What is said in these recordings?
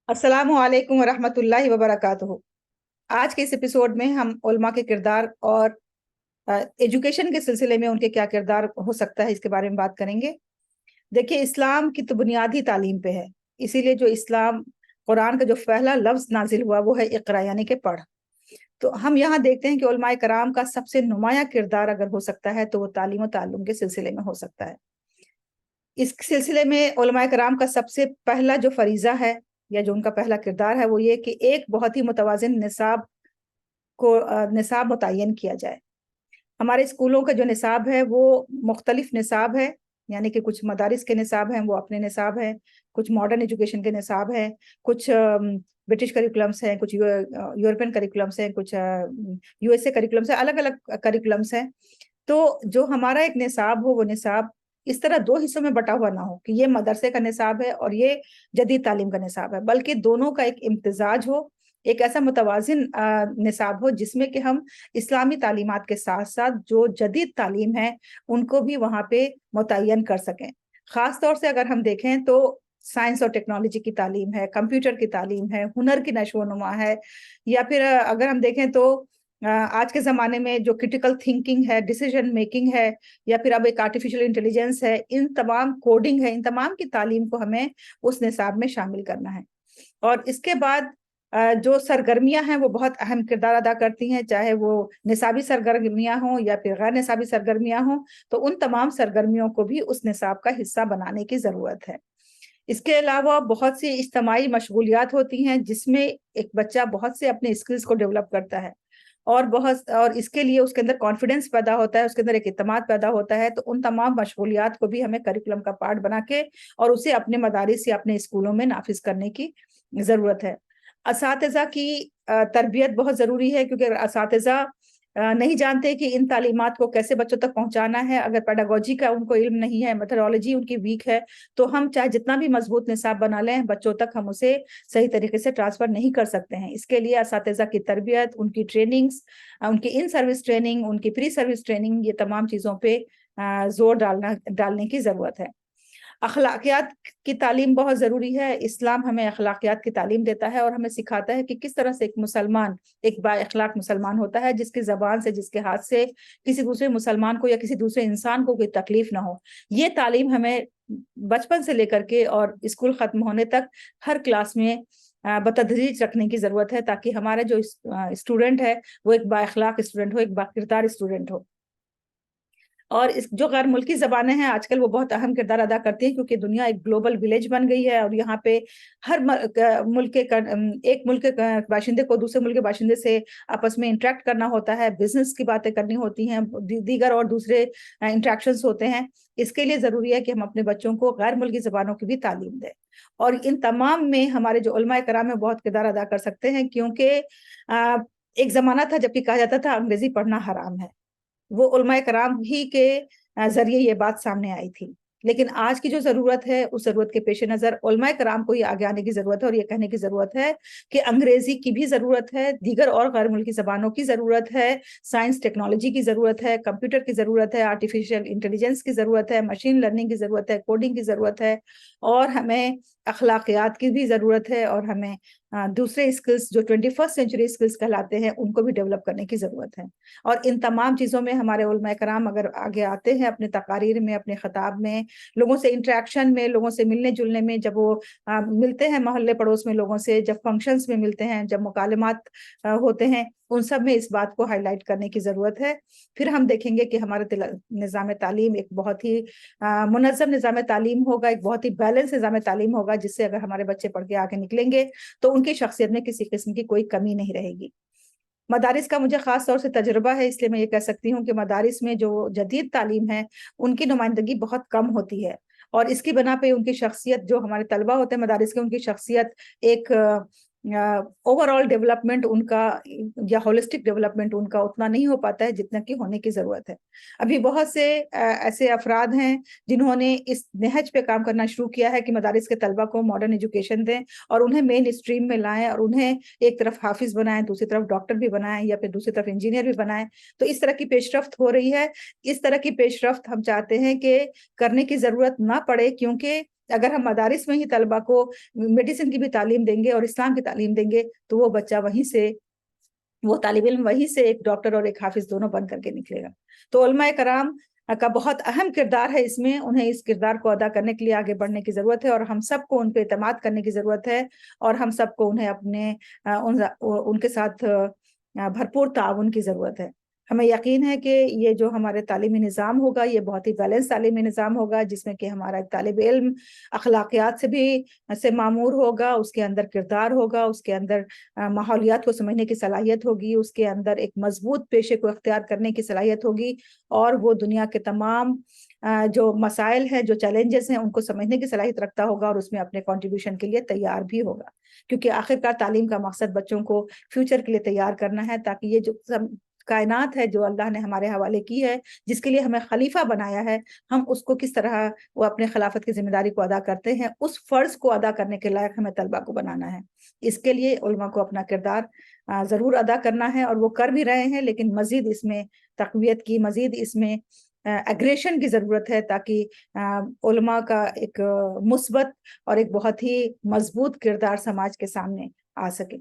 अस्सलाम वालेकुम वरहमतुल्लाहि वबरकातुहू। आज के इस एपिसोड में हम उलमा के किरदार और एजुकेशन के सिलसिले में उनके क्या किरदार हो सकता है इसके बारे में बात करेंगे। देखिए, इस्लाम की तो बुनियादी तालीम पे है, इसीलिए जो इस्लाम कुरान का जो पहला लफ्ज नाजिल हुआ वो है इक़रा, यानी कि पढ़। तो हम यहाँ देखते हैं कि उलमाए कराम का सबसे नुमाया किरदार अगर हो सकता है तो वो तालीम और ताल्लुम के सिलसिले में हो सकता है। इस सिलसिले में उलमाए कराम का सबसे पहला जो फरीजा है या जो उनका पहला किरदार है वो ये कि एक बहुत ही मुतवाज़िन निसाब को निसाब मुतय्यन किया जाए। हमारे स्कूलों का जो निसाब है वो मुख्तलिफ निसाब है, यानी कि कुछ मदारिस के निसाब हैं वो अपने निसाब हैं, कुछ मॉडर्न एजुकेशन के निसाब हैं, कुछ ब्रिटिश करिकुलम्स हैं, कुछ यूरोपियन करिकुलम्स हैं, कुछ यूएसए करिकुलम्स हैं, अलग अलग करिकुलम्स हैं। तो जो हमारा एक निसाब हो वो निसाब इस तरह दो हिस्सों में बटा हुआ ना हो कि ये मदरसे का निसाब है और ये जदीद तालीम का निसाब है, बल्कि दोनों का एक इम्तिजाज हो, एक ऐसा मुतवाजिन निसाब हो जिसमें कि हम इस्लामी तालीमात के साथ साथ जो जदीद तालीम है उनको भी वहाँ पे मुतय्यन कर सकें। ख़ास तौर से अगर हम देखें तो साइंस और टेक्नोलॉजी की तालीम है, कंप्यूटर की तालीम है, हुनर की नशो व नुमा है, या फिर अगर हम देखें तो आज के ज़माने में जो क्रिटिकल थिंकिंग है, डिसीजन मेकिंग है, या फिर अब एक आर्टिफिशियल इंटेलिजेंस है, इन तमाम कोडिंग है, इन तमाम की तालीम को हमें उस निसाब में शामिल करना है। और इसके बाद जो सरगर्मियां हैं वो बहुत अहम किरदार अदा करती हैं, चाहे वो निसाबी सरगर्मियां हों या फिर गैर निसाबी सरगर्मियां हों, तो उन तमाम सरगर्मियों को भी उस निसाब का हिस्सा बनाने की ज़रूरत है। इसके अलावा बहुत सी इज्तमाही मशगूलियात होती हैं जिसमें एक बच्चा बहुत से अपने स्किल्स को डेवलप करता है और इसके लिए उसके अंदर कॉन्फिडेंस पैदा होता है, उसके अंदर एक इत्मीनान पैदा होता है। तो उन तमाम मशगूलियात को भी हमें करिकुलम का पार्ट बना के और उसे अपने मदारिस या अपने स्कूलों में नाफिज करने की ज़रूरत है। असातिज़ा की तरबियत बहुत ज़रूरी है, क्योंकि अगर असातिज़ा नहीं जानते कि इन तालीमात को कैसे बच्चों तक पहुंचाना है, अगर पेडागोजी का उनको इल्म नहीं है, मेथोडोलॉजी उनकी वीक है, तो हम चाहे जितना भी मजबूत निसाब बना लें, बच्चों तक हम उसे सही तरीके से ट्रांसफर नहीं कर सकते हैं। इसके लिए असातिज़ा की तरबियत, उनकी ट्रेनिंग्स, उनकी इन सर्विस ट्रेनिंग, उनकी प्री सर्विस ट्रेनिंग, ये तमाम चीज़ों पे जोर डालने की ज़रूरत है। अखलाकियात की तालीम बहुत ज़रूरी है। इस्लाम हमें अखलाकियात की तालीम देता है और हमें सिखाता है कि किस तरह से एक मुसलमान एक बाअखलाक मुसलमान होता है, जिसकी ज़बान से, जिसके हाथ से किसी दूसरे मुसलमान को या किसी दूसरे इंसान को कोई तकलीफ ना हो। ये तालीम हमें बचपन से लेकर के और स्कूल ख़त्म होने तक हर क्लास में बतदरीज रखने की ज़रूरत है, ताकि हमारा जो स्टूडेंट है वो एक बाअखलाक स्टूडेंट हो, एक बाकिरदार स्टूडेंट हो। और इस जो गैर मुल्की ज़बानें हैं आजकल वो बहुत अहम किरदार अदा करती हैं, क्योंकि दुनिया एक ग्लोबल विलेज बन गई है और यहाँ पे हर मुल्क के एक मुल्क के बाशिंदे को दूसरे मुल्क के बाशिंदे से आपस में इंटरेक्ट करना होता है, बिजनेस की बातें करनी होती हैं, दीगर और दूसरे इंटरेक्शंस होते हैं। इसके लिए ज़रूरी है कि हम अपने बच्चों को गैर मुल्की ज़बानों की भी तालीम दें, और इन तमाम में हमारे जो उलमाए कराम है बहुत किरदार अदा कर सकते हैं, क्योंकि एक ज़माना था जबकि कहा जाता था अंग्रेजी पढ़ना हराम है। वो उलमाए कराम ही के जरिए ये बात सामने आई थी। लेकिन आज की जो जरूरत है उस जरूरत के पेश नजर उलमाए कराम को ही आगे आने की जरूरत है और ये कहने की जरूरत है कि अंग्रेजी की भी जरूरत है, दीगर और गैर मुल्की जबानों की जरूरत है, साइंस टेक्नोलॉजी की जरूरत है, कंप्यूटर की जरूरत है, आर्टिफिशियल इंटेलिजेंस की जरूरत है, मशीन लर्निंग की जरूरत है, कोडिंग की जरूरत है, और हमें अखलाकियात की भी जरूरत है, और हमें दूसरे स्किल्स जो 21st सेंचुरी स्किल्स कहलाते हैं उनको भी डेवलप करने की जरूरत है। और इन तमाम चीज़ों में हमारे उलमाए कराम अगर आगे आते हैं अपने तकारीर में, अपने खिताब में, लोगों से इंटरेक्शन में, लोगों से मिलने जुलने में, जब वो मिलते हैं मोहल्ले पड़ोस में लोगों से, जब फंक्शंस में मिलते हैं, जब मुकालमात होते हैं, उन सब में इस बात को हाईलाइट करने की ज़रूरत है। फिर हम देखेंगे कि हमारा निज़ाम तालीम एक बहुत ही मुनज़्ज़म निज़ाम तालीम होगा, एक बहुत ही बैलेंस निज़ाम तालीम होगा, जिससे अगर हमारे बच्चे पढ़ के आगे निकलेंगे तो उनकी शख्सियत में किसी किस्म की कोई कमी नहीं रहेगी। मदारिस का मुझे खास तौर से तजुर्बा है, इसलिए मैं ये कह सकती हूँ कि मदारिस में जो जदीद तालीम है उनकी नुमाइंदगी बहुत कम होती है, और इसकी बना पे उनकी शख्सियत, जो हमारे तलबा होते हैं मदारिस के, उनकी शख्सियत एक ओवरऑल डेवलपमेंट उनका या होलिस्टिक डेवलपमेंट उनका उतना नहीं हो पाता है जितना कि होने की ज़रूरत है। अभी बहुत से ऐसे अफराद हैं जिन्होंने इस नहज पे काम करना शुरू किया है कि मदारिस के तलबा को मॉडर्न एजुकेशन दें और उन्हें मेन स्ट्रीम में लाएं, और उन्हें एक तरफ हाफिज बनाएं, दूसरी तरफ डॉक्टर भी बनाएं, या फिर दूसरी तरफ इंजीनियर भी बनाएं। तो इस तरह की पेशरफ्त हो रही है। इस तरह की पेशरफ्त हम चाहते हैं कि करने की ज़रूरत ना पड़े, क्योंकि اگر ہم مدارس میں ہی طلبہ کو میڈیسن کی بھی تعلیم دیں گے اور اسلام کی تعلیم دیں گے تو وہ بچہ وہیں سے، وہ طالب علم وہیں سے ایک ڈاکٹر اور ایک حافظ دونوں بن کر کے نکلے گا۔ تو علماء کرام کا بہت اہم کردار ہے اس میں، انہیں اس کردار کو ادا کرنے کے لیے آگے بڑھنے کی ضرورت ہے، اور ہم سب کو ان پہ اعتماد کرنے کی ضرورت ہے، اور ہم سب کو انہیں اپنے ان کے ساتھ بھرپور تعاون کی ضرورت ہے۔ ہمیں یقین ہے کہ یہ جو ہمارے تعلیمی نظام ہوگا یہ بہت ہی بیلنس تعلیمی نظام ہوگا، جس میں کہ ہمارا ایک طالب علم اخلاقیات سے معمور ہوگا، اس کے اندر کردار ہوگا، اس کے اندر ماحولیات کو سمجھنے کی صلاحیت ہوگی، اس کے اندر ایک مضبوط پیشے کو اختیار کرنے کی صلاحیت ہوگی، اور وہ دنیا کے تمام جو مسائل ہیں، جو چیلنجز ہیں، ان کو سمجھنے کی صلاحیت رکھتا ہوگا، اور اس میں اپنے کنٹریبیوشن کے لیے تیار بھی ہوگا، کیونکہ آخرکار تعلیم کا مقصد بچوں کو فیوچر کے لیے تیار کرنا ہے، تاکہ یہ جو کائنات ہے جو اللہ نے ہمارے حوالے کی ہے، جس کے لیے ہمیں خلیفہ بنایا ہے، ہم اس کو کس طرح وہ اپنے خلافت کی ذمہ داری کو ادا کرتے ہیں، اس فرض کو ادا کرنے کے لائق ہمیں طلبہ کو بنانا ہے۔ اس کے لیے علماء کو اپنا کردار ضرور ادا کرنا ہے، اور وہ کر بھی رہے ہیں، لیکن مزید اس میں تقویت کی، مزید اس میں اگریشن کی ضرورت ہے، تاکہ علماء کا ایک مثبت اور ایک بہت ہی مضبوط کردار سماج کے سامنے آ سکے۔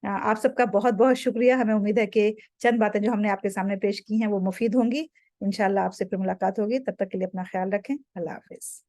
آپ سب کا بہت بہت شکریہ۔ ہمیں امید ہے کہ چند باتیں جو ہم نے آپ کے سامنے پیش کی ہیں وہ مفید ہوں گی۔ انشاءاللہ آپ سے پھر ملاقات ہوگی، تب تک کے لیے اپنا خیال رکھیں۔ اللہ حافظ۔